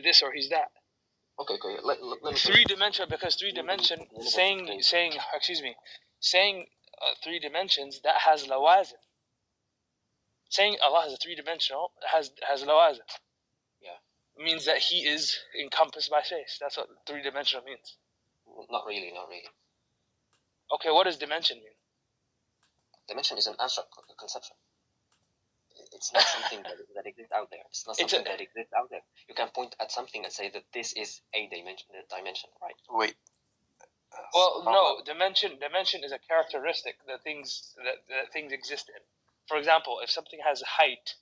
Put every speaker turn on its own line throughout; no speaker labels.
this or he's that.
Okay. Let me
three-dimensional, because three-dimension saying three dimensions, that has lawazim. Saying Allah is three-dimensional has lawazim.
Yeah.
It means that he is encompassed by space. That's what three-dimensional means.
Not really.
Okay, what does dimension mean?
Dimension is an abstract conception. It's not something that exists out there. It's not something that exists out there. You can point at something and say that this is a dimension, right?
Wait.
Well, no. Dimension is a characteristic that things exist in. For example, if something has height,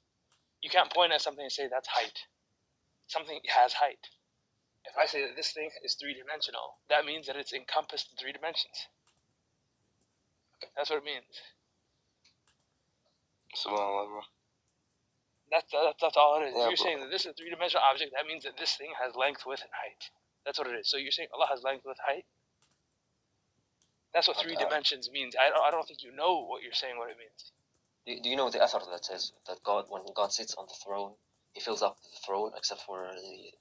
you can't point at something and say that's height. Something has height. If I say that this thing is three-dimensional, that means that it's encompassed in 3 dimensions. That's what it means.
Subhanallah, bro.
That's all it is.
Yeah,
you're saying that this is a 3-dimensional object, that means that this thing has length, width, and height. That's what it is. So you're saying Allah has length, width, height? That's what 3 dimensions means. I don't think you know what you're saying, what it means.
Do you know the author that says that when God sits on the throne, he fills up the throne except for the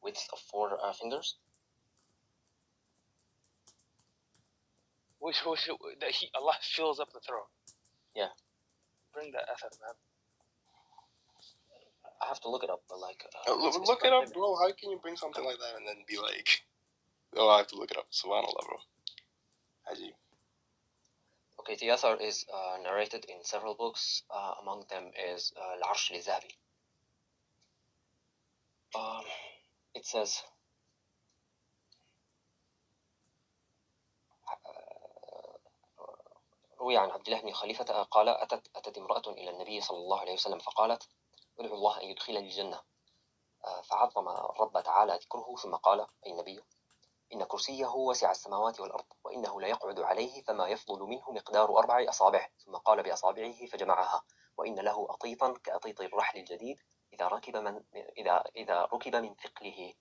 width of 4 fingers?
Allah fills up the throne.
Yeah.
Bring that author, man.
I have to look it up, but like...
look it up, bro. How can you bring something like that and then be like... Oh, I have to look it up. Subhanallah, bro. Ajib.
Okay, the author is narrated in several books. Among them is Al-Arsh al-Zahabi. It says... روي عن عبد الله بن خليفة قال أتت امرأة إلى النبي صلى الله عليه وسلم فقالت ادعو الله أن يدخلني الجنة فعظم الرب تعالى ذكره ثم قال أي النبي إن كرسيه وسع السماوات والأرض وإنه لا يقعد عليه فما يفضل منه مقدار 4 أصابع ثم قال بأصابعه فجمعها وإن له أطيطا كأطيط الرحل الجديد إذا ركب من ثقله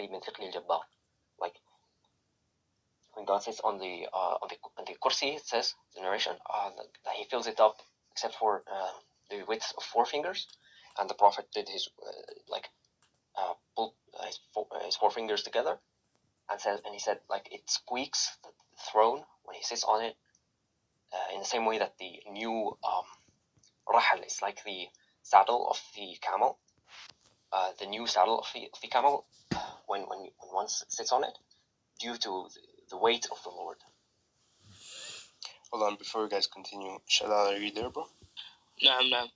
من ثقل الجبار. Like when God sits on the kursi, it says the narration that he fills it up except for the width of 4 fingers, and the Prophet did his pulled his 4 fingers together, and he said like it squeaks the throne when he sits on it, in the same way that the new rahal is like the saddle of the camel, the new saddle of the camel when one sits on it, due to the weight of the Lord.
Hold on, before you guys continue, Shalal, are you there, bro?
Naam.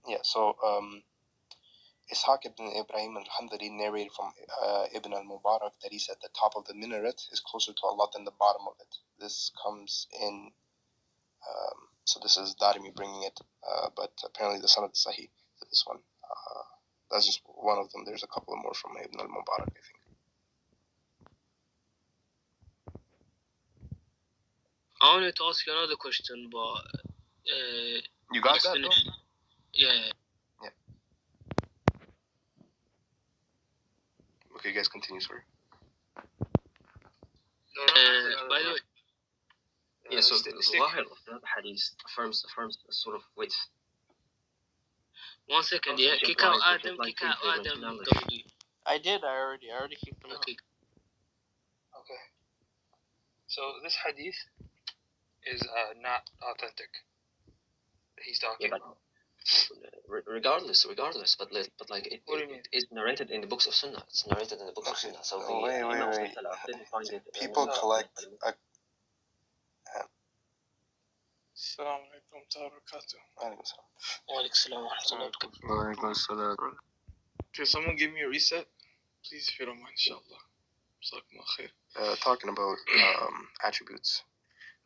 Yeah, so Ishaq ibn Ibrahim al-Hamdali narrated from Ibn al-Mubarak that he said the top of the minaret is closer to Allah than the bottom of it. This comes in, so this is Darimi bringing it, but apparently the sanad is sahih to this one. That's just one of them. There's a couple more from Ibn al-Mubarak, I think.
I wanted to ask you another question, but...
you got that, bro?
Yeah.
Okay, guys, continue, sorry.
By the way...
Yeah, so the Zahir of the hadith affirms a sort of width.
1 second, yeah. Kick out Adam. I did, I already kicked him out. Okay. So this hadith is not authentic. He's talking about.
Regardless, but like it is narrated in the books of Sunnah. It's narrated in the books of Sunnah. So
wait. People collect a...
Assalamu alaikum wa rahmatullahi. Can someone give me a reset? Please, if you don't mind, inshallah.
Talking about attributes.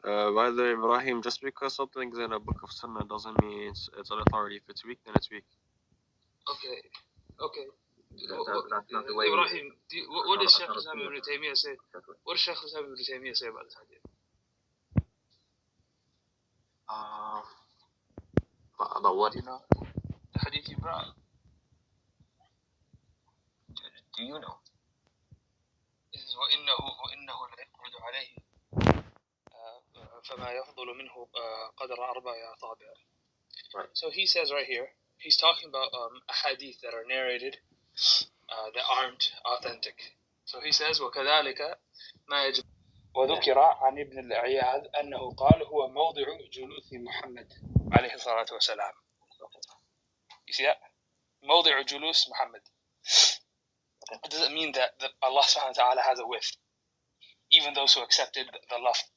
By the way, Ibrahim, just because something's in a book of Sunnah doesn't mean it's an authority. If it's weak, then it's weak.
Okay.
That's not the way.
Ibrahim, what does Shaykh Islam ibn Taymiyyah say? What does Shaykh Islam ibn Taymiyyah say about this hadith?
About what?
You know, the hadith you brought.
Do you know?
This is وإنه لا يقعد عليه فما يفضل منه قدر 4 أصابع.
Right.
So he says right here, he's talking about hadith that are narrated that aren't authentic. So he says وكذلك ما يجب. وذكر عن ابن العياذ أنه قال هو موضع جلوس محمد عليه الصلاة والسلام. You see that? موضع جلوس محمد. It doesn't mean that Allah subhanahu wa ta'ala has a width, even those who accepted the lafz.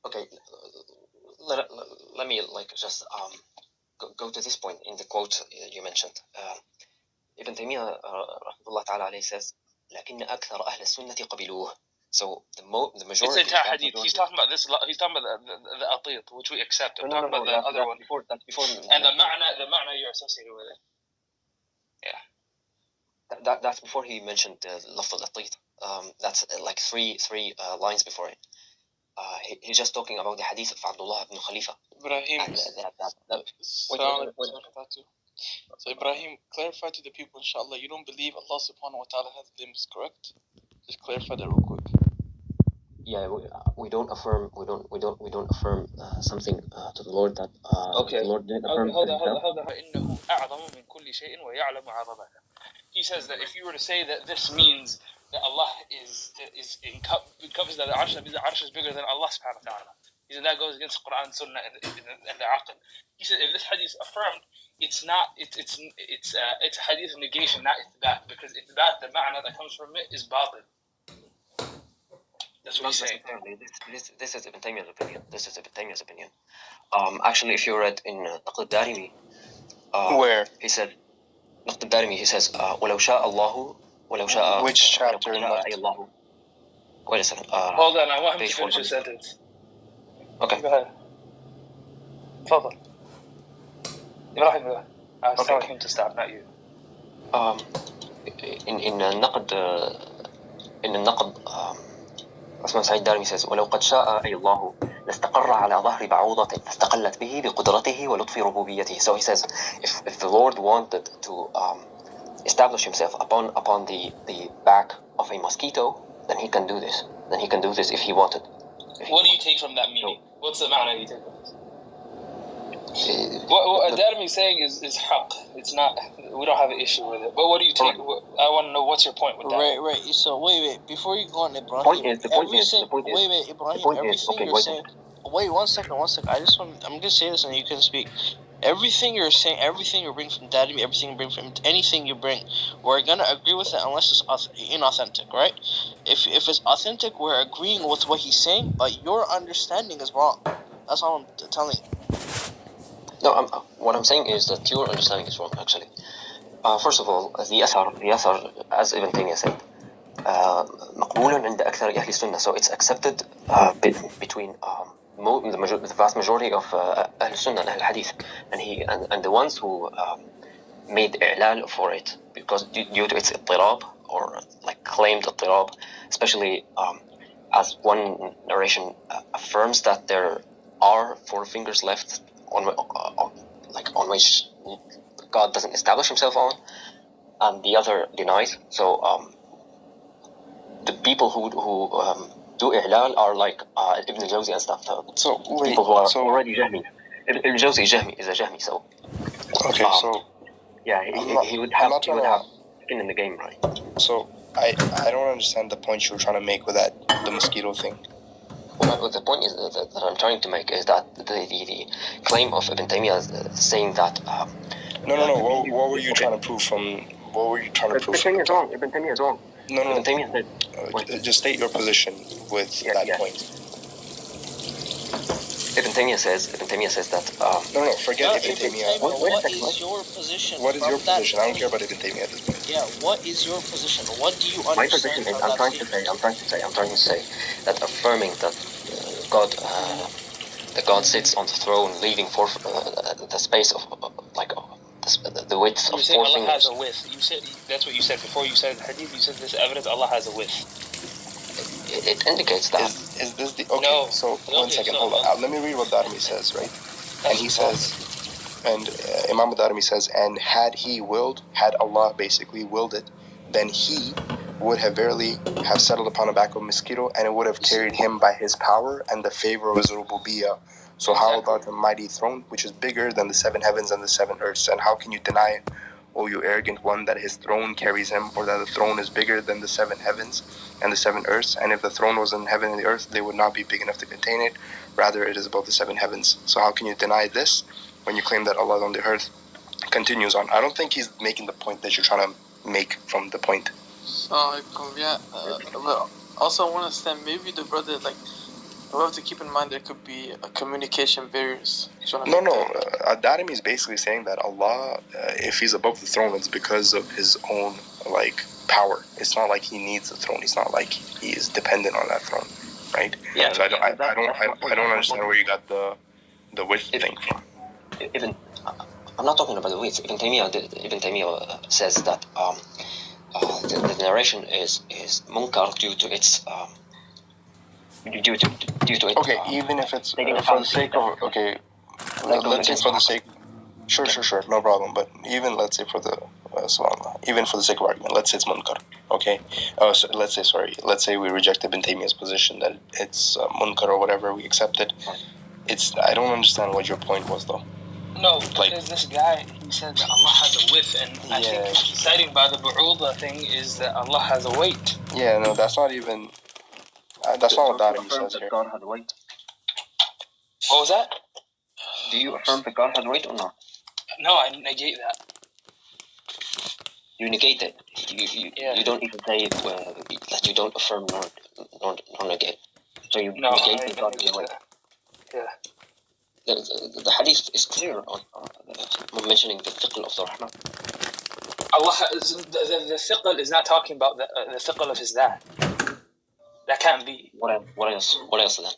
Okay, let me like just go to this point in the quote you mentioned. Ibn Taymiyyah rahmatullah ta'ala alayhi says لكن أكثر أهل السنة قبلوه. So the majority.
It's a hadith. He's talking about this. He's talking about the atit, which we accept. I'm talking about the other one.
That's before.
And the ma'na you're associated with it. Yeah.
That's before he mentioned lafz al-atit. That's like three lines before it. He's just talking about the hadith of Abdullah ibn Khalifa.
Ibrahim.
Wait.
So Ibrahim, clarify to the people, inshallah, you don't believe Allah subhanahu wa ta'ala has limbs, correct? Just clarify that real quick.
Yeah, we don't affirm something to the Lord that
okay.
The Lord didn't affirm.
He says that if you were to say that this means that Allah encompasses that the arsh is bigger than Allah subhanahu wa ta'ala. He said that goes against Quran, Sunnah, and the Aql. He said if this hadith is affirmed, it's a hadith of negation, not ithbat, because ithbat, the ma'na that comes from it is batil. That's what he's saying.
This is Ibn Taymiyyah's opinion. Actually, if you read in Naqd al-Darimi,
where
he said, Naqd al-Darimi, he says, وَلَوْ شَاءَ اللَّهُ وَلَوْ شَاءَ.
Which chapter in
Allah? Wait a second.
Hold on, I want him to finish his sentence.
Okay.
Go ahead. Tafadhal. Ibrahim, go ahead. I was telling him to stop, not you.
In النقد عثمان سعيد الدارمي says ولو قد شاء أي الله لاستقر على ظهر بعوضة فاستقلت به بقدرته ولطف ربوبيته. So he says if the Lord wanted to establish himself upon the back of a mosquito, then he can do this. Then he can do this if he wanted.
What do you take from that meaning? What's the ma'na you take from this? What Darmi is saying is haqq. It's not. We don't have an issue with it. But what do you take? I want to know what's your point with that.
Right. So wait. Before you go on, Ibrahim.
The point is.
Wait, Ibrahim. Everything you're saying. Wait, one second. I'm gonna say this and you can speak. Everything you're saying, everything you bring from Darmi, everything you bring from anything you bring, we're gonna agree with it unless it's inauthentic, right? If it's authentic, we're agreeing with what he's saying, but your understanding is wrong. That's all I'm telling you.
No, what I'm saying is that your understanding is wrong, actually. First of all, the Athar, as Ibn Taymiyyah said, مقبول عند أكثر أهل السنة. So it's accepted between the vast majority of أهل السنة and أهل الحديث, and the ones who made إعلال for it because due to its اضطراب or like claimed اضطراب, especially as one narration affirms that there are 4 fingers left on which God doesn't establish himself on, and the other denies. So the people who do i'lal are like Ibn al-Jawzi and stuff.
So wait,
people who are already Jahmi. Ibn al-Jawzi is a Jahmi, so
okay. So
yeah, he would have skin in the game, right?
So I don't understand the point you were trying to make with the mosquito thing.
Well, the point is that I'm trying to make is that the claim of Ibn Taymiyyah saying that.
No. What were you trying to prove from? What were you trying to prove?
Ibn Taymiyyah is wrong. Ibn Taymiyyah is wrong.
No.
Ibn Taymiyyah said.
Just state your position with that point.
Ibn Taymiyyah says that.
No. Forget Ibn Taymiyyah.
What is your position?
What is your position? I don't care about Ibn Taymiyyah at this point.
Yeah. What is your position? What do you understand?
My position is I'm trying to say that affirming that God sits on the throne, leaving for the space of the width of 4 fingers.
Allah has a width. You said that's what you said before. You said hadith. You said this evidence. Allah has a width.
It indicates that.
Is this the okay? No. So one second, hold on. Let me read what Darimi says, right? And he says, and Imam Darimi says, and had Allah basically willed it, then he would have verily have settled upon the back of a mosquito, and it would have carried him by his power and the favor of his rububiyyah. So how about the mighty throne, which is bigger than the 7 heavens and the 7 earths, and how can you deny O you arrogant one, that his throne carries him, or that the throne is bigger than the 7 heavens and the 7 earths. And if the throne was in heaven and the earth, they would not be big enough to contain it. Rather, it is above the 7 heavens. So how can you deny this when you claim that Allah is on the earth? Continues on. I don't think he's making the point that you're trying to make from the point.
Yeah. But also, I want to understand, maybe the brother, like, we have to keep in mind there could be communication barriers.
No. Darimi is basically saying that Allah, if he's above the throne, it's because of his own, like, power. It's not like he needs the throne. It's not like he is dependent on that throne, right?
Yeah.
So I don't understand where you got the width thing from.
Even I'm not talking about the width. Ibn Taymiyyah says that the narration is munkar due to its due to its.
Okay, even if it's for the sake of let's say for the sake. Sure, no problem. But even let's say for the even for the sake of argument, let's say it's munkar. Okay, so let's say we reject Ibn Taymiyyah's position that it's munkar or whatever. We accept it. I don't understand what your point was though.
No, because this guy, he said that Allah has a width, and I think what he's citing by the bu'udha thing is that Allah has a weight.
Yeah, no, that's not even. That's not what Darimi says here.
God has weight.
What was that?
Do you affirm that God has weight or not?
No, I negate that.
You negate it. You don't even say that you don't affirm nor negate. So you negate that God has weight.
Yeah.
The hadith is clear on mentioning the thiql of the Rahman.
Allah, the thiql is not talking about the thiql of his dhat. That can't be.
What else then?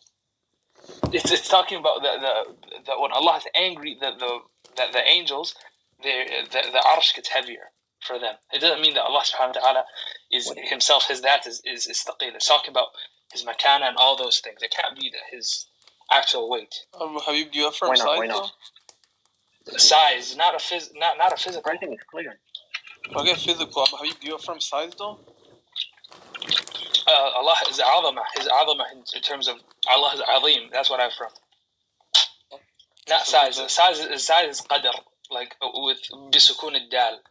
It's talking about the when Allah is angry, the angels, the arsh gets heavier for them. It doesn't mean that Allah subhanahu wa ta'ala is himself, his dhat is thaqil. It's talking about his makana and all those things. It can't be that his actual weight.
Habib, do you affirm size?
Why not?
Size, not a physical.
Everything is clear.
Okay, physical. Habib, do you affirm size though?
Allah is azama. His azama in terms of Allah is azim. That's what I affirm. Not size. Size is qadr, like with bisukun al-dal.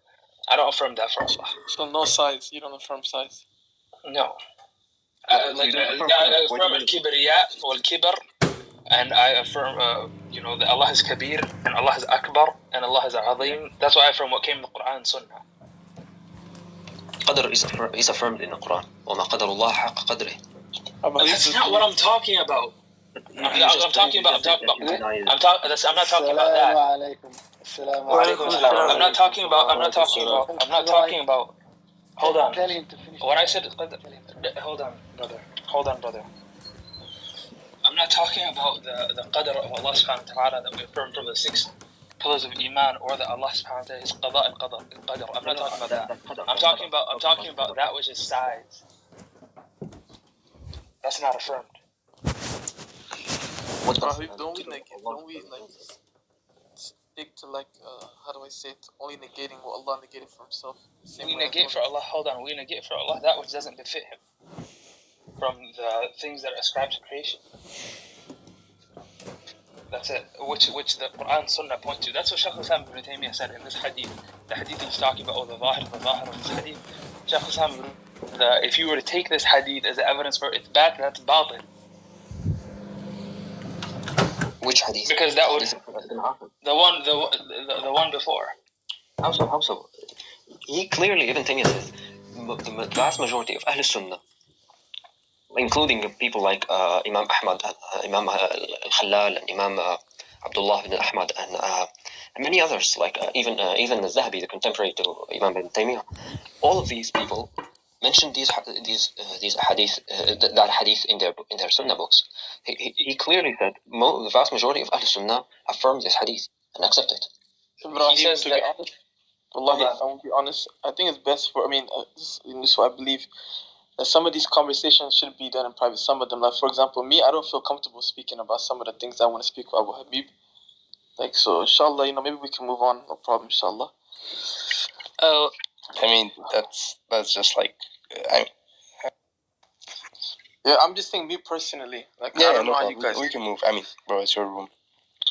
I don't affirm that for Allah.
So no size. You don't affirm size.
No. I affirm al-kibriya wal-kibr, and I affirm, that Allah is kabir and Allah is akbar and Allah is azim. That's why I affirm what came in the Quran and Sunnah.
Qadr is affirmed in the Quran. وَمَا قَدَرُ اللَّهَ حَقَّ قَدْرِهِ.
That's not what I'm talking about. I'm not talking about that. Hold on. What I said, hold on, brother. I'm not talking about the qadr of Allah subhanahu wa ta'ala that we affirm from the 6 pillars of Iman, or that Allah subhanahu wa ta'ala is qada and qadr. I'm not talking about that. I'm talking about that which is size. That's not affirmed.
Don't we stick to how do I say it? Only negating what Allah negated for himself.
We negate for Allah. Hold on. We negate for Allah that which doesn't befit Him from the things that are ascribed to creation. That's it. Which the Quran and Sunnah point to. That's what Shaykh al-Islam ibn Taymiyyah said in this hadith. The hadith he's talking about, the zahir of this hadith. Shaykh al-Islam, if you were to take this hadith as evidence for its back, that's batil.
Which hadith?
Because that would the one before.
How so? He clearly, Ibn Taymiyyah says, the vast majority of Ahl Sunnah, including people like Imam Ahmad, Imam al-Khalal, and Imam Abdullah ibn Ahmad, and many others, like even al-Zahabi, the contemporary to Imam Ibn Taymiyyah, all of these people mentioned these hadith, that hadith in their Sunnah books. He clearly said the vast majority of Ahl Sunnah affirm this hadith and accept it.
He says that.
Wallahi, I will be honest. I think it's best for. This is what I believe. That some of these conversations should be done in private. Some of them, like for example, me, I don't feel comfortable speaking about some of the things I want to speak with Abu Habib. So, inshallah, maybe we can move on. No problem, inshallah.
That's just like.
Yeah, I'm just saying, me personally. I don't know how you guys.
We can move. Bro, it's your room.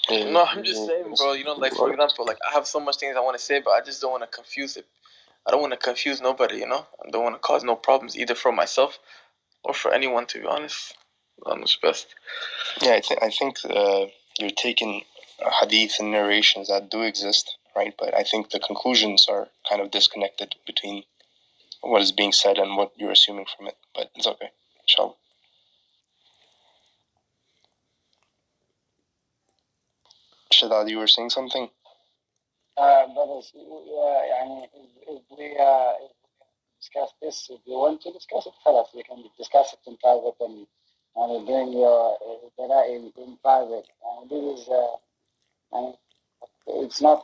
No, I'm just saying, bro. You know, like for example, like I have so much things I want to say, but I just don't want to confuse it. I don't want to confuse nobody. You know, I don't want to cause no problems either for myself or for anyone. To be honest, I'm the best.
Yeah, I think you're taking hadith and narrations that do exist, right? But I think the conclusions are kind of disconnected between what is being said and what you're assuming from it. But it's okay, inshallah. Shadad, you were saying something?
Brothers, if we discuss this, if you want to discuss it, خلاص, we can discuss it in private and bring your in private. And this is, it's not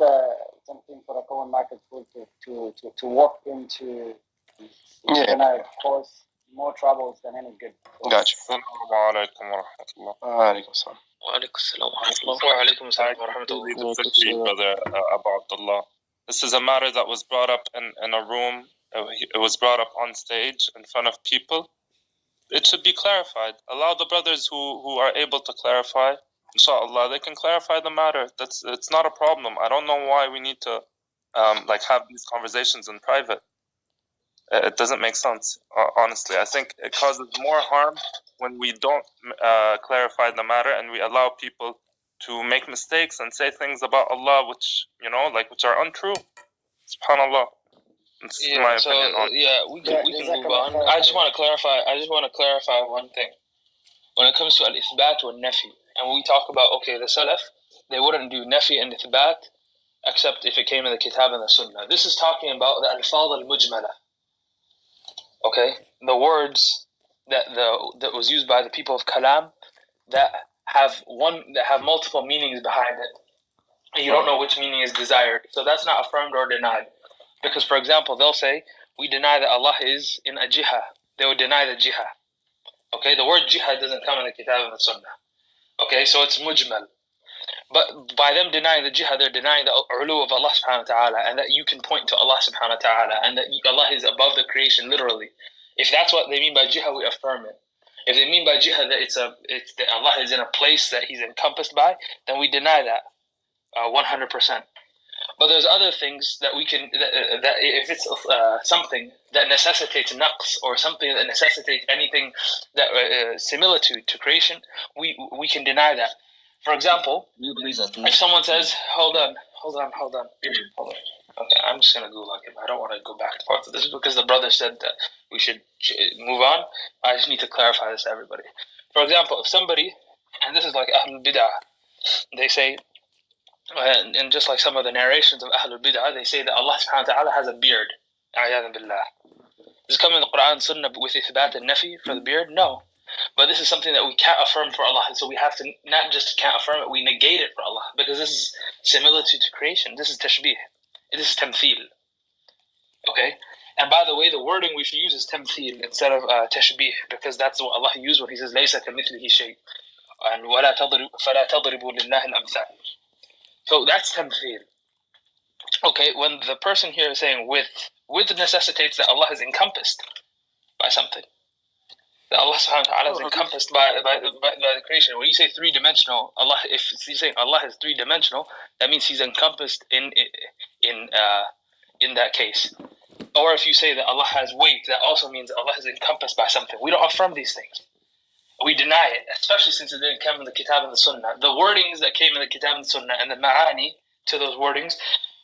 something for a common market food to walk into. It's gonna cause more troubles than any good.
Gotcha.
Brother about Allah. This is a matter that was brought up in a room. It was brought up on stage in front of people. It should be clarified. Allow the brothers who are able to clarify. Inshallah, they can clarify the matter. It's not a problem. I don't know why we need to have these conversations in private. It doesn't make sense, honestly. I think it causes more harm when we don't clarify the matter and we allow people to make mistakes and say things about Allah which are untrue. Subhanallah. It's my opinion on.
We can move on. I just want to clarify one thing. When it comes to al-ithbat wa nafi, and we talk about the Salaf, they wouldn't do nafi and ithbat except if it came in the kitab and the sunnah. This is talking about the al-fadh al-mujmala. Okay, the words that was used by the people of Kalam that have multiple meanings behind it, and you don't know which meaning is desired. So that's not affirmed or denied. Because, for example, they'll say we deny that Allah is in a jiha. They would deny the jiha. Okay, the word jiha doesn't come in the kitab and the sunnah. Okay, so it's mujmal. But by them denying the jiha, they're denying the ulu of Allah subhanahu wa ta'ala, and that you can point to Allah subhanahu wa ta'ala, and that Allah is above the creation, literally. If that's what they mean by jiha, we affirm it. If they mean by jiha that that Allah is in a place that He's encompassed by, then we deny that 100%. But there's other things that we can that if it's something that necessitates naqs or something that necessitates anything that similitude to creation, we can deny that. For example, if someone says, hold on. Okay, I'm just gonna go like it. I don't want to go back and forth with this because the brother said that we should move on. I just need to clarify this to everybody. For example, if somebody, and this is like Ahlul Bid'ah, they say, and just like some of the narrations of Ahlul Bid'ah, they say that Allah subhanahu wa ta'ala has a beard. A'yadhan billah. Does it come in the Quran Sunnah with ithbat and nafi for the beard? No. But this is something that we can't affirm for Allah. So we have to not just can't affirm it, we negate it for Allah. Because this is similitude to creation. This is tashbih. This is tamthil. Okay? And by the way, the wording we should use is tamthil instead of tashbih. Because that's what Allah used when He says, لَيْسَ كَمِثْلِهِ شَيْءٍ and وَلَا تَضْرِبُوا لِلَّهِ الْأَمْثَالِ. So that's tamthil. Okay, when the person here is saying with necessitates that Allah is encompassed by something. That Allah subhanahu wa ta'ala is encompassed by the creation. When you say three-dimensional, Allah, if you're saying Allah is three-dimensional, that means He's encompassed in that case. Or if you say that Allah has weight, that also means that Allah is encompassed by something. We don't affirm these things. We deny it, especially since it didn't come in the Kitab and the Sunnah. The wordings that came in the Kitab and the Sunnah and the ma'ani to those wordings,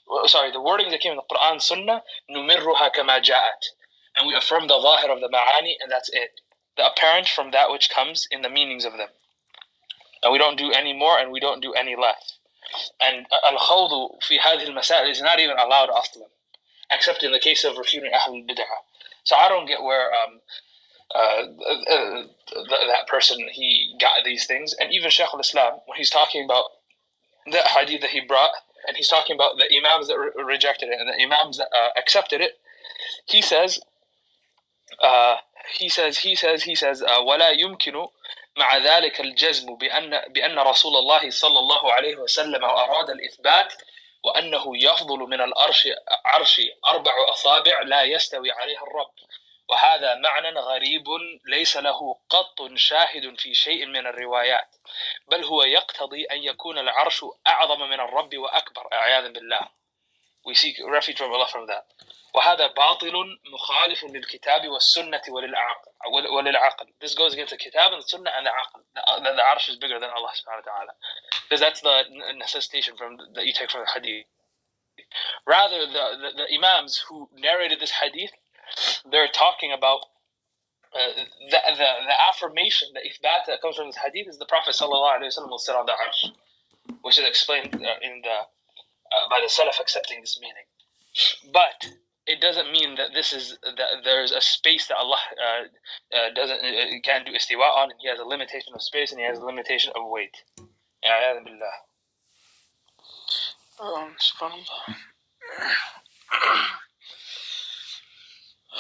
the wordings that came in the Quran and Sunnah, numirruha kama ja'at. And we affirm the zahir of the ma'ani, and that's it. The apparent from that which comes in the meanings of them. And we don't do any more and we don't do any less. And al-khawdu fi hadhihi al-masail is not even allowed aslan, except in the case of refuting Ahlul Bid'ah. So I don't get where that person, he got these things. And even Shaykh al-Islam, when he's talking about the hadith that he brought, and he's talking about the imams that rejected it and the imams that accepted it, he says ولا يمكن مع ذلك الجزم بأن رسول الله صلى الله عليه وسلم أراد الإثبات وأنه يفضل من العرش 4 أصابع لا يستوي عليها الرب وهذا معنى غريب ليس له قط شاهد في شيء من الروايات بل هو يقتضي أن يكون العرش أعظم من الرب وأكبر أعياذا بالله. We seek refuge from Allah from that. وهذا باطل مخالف للكتاب والسنة وللعقل. This goes against the kitab and the sunnah and the aql. The arsh is bigger than Allah subhanahu wa ta'ala. Because that's the necessitation that you take from the hadith. Rather, the imams who narrated this hadith, they're talking about the affirmation, the ithbat that comes from this hadith is the Prophet sallallahu alaihi wasallam will sit on the arsh, which is explained by the Salaf accepting this meaning. But it doesn't mean that there's a space that Allah can't do istiwa on, and He has a limitation of space and He has a limitation of weight. A'yadhan billah.
Subhanallah. I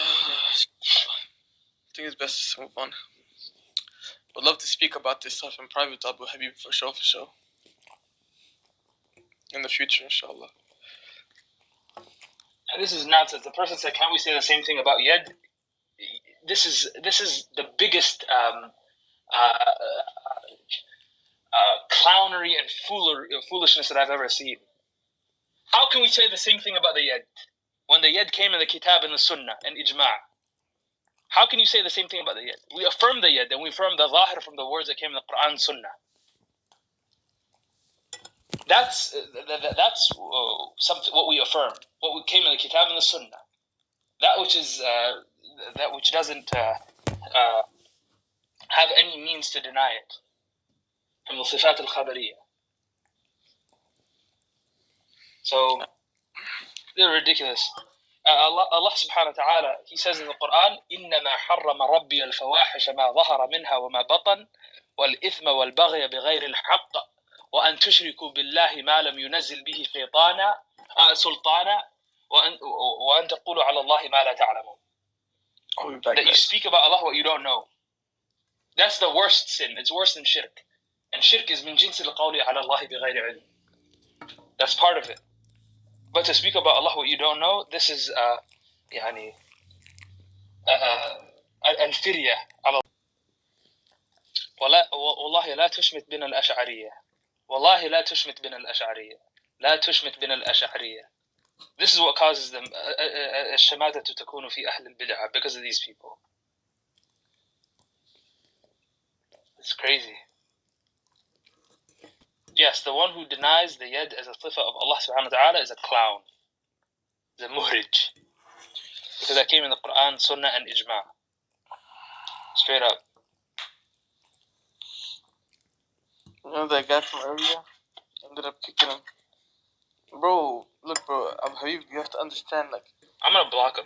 think it's best to move on. Would love to speak about this stuff in private, Abu Habib, for sure. In the future, inshallah.
And this is nonsense. The person said, "Can't we say the same thing about yad?" This is the biggest clownery and foolishness that I've ever seen. How can we say the same thing about the yad when the yad came in the kitab and the sunnah and ijma'? How can you say the same thing about the yad? We affirm the yad and we affirm the zahir from the words that came in the Quran and sunnah. That's something what we affirm, what came in the kitab and the sunnah. That which doesn't have any means to deny it from the sifat al-khabariyah. So they're ridiculous. Allah subhanahu wa ta'ala, He says in the Quran, إِنَّمَا حَرَّمَ رَبِّيَ الْفَوَاحِشَ مَا ظَهَرَ مِنْهَا وَمَا بَطَنَ وَالْإِثْمَ وَالْبَغْيَ بِغَيْرِ الْحَقِّ وأن تشركوا بالله ما لم ينزل به سلطانا وأن تقولوا على الله ما لا تعلمون. That you speak about Allah what you don't know. That's the worst sin. It's worse than shirk. And shirk is من جنس القول على الله بغير علم. That's part of it. But to speak about Allah what you don't know, this is الفرية على والله لا تشمت بنا الأشعرية. والله لا تشمت بنا الأشعرية. لا تشمت بنا الأشعرية. This is what causes them الشماتة تكون في أهل البدعة because of these people. It's crazy. Yes, the one who denies the yad as a sifa of Allah subhanahu wa ta'ala is a clown. Is a muhrij. Because that came in the Quran, Sunnah and Ijma'. Straight up.
You know that guy from earlier? Ended up kicking him. Bro, look, bro, Habib, you have to understand, like...
I'm gonna block him.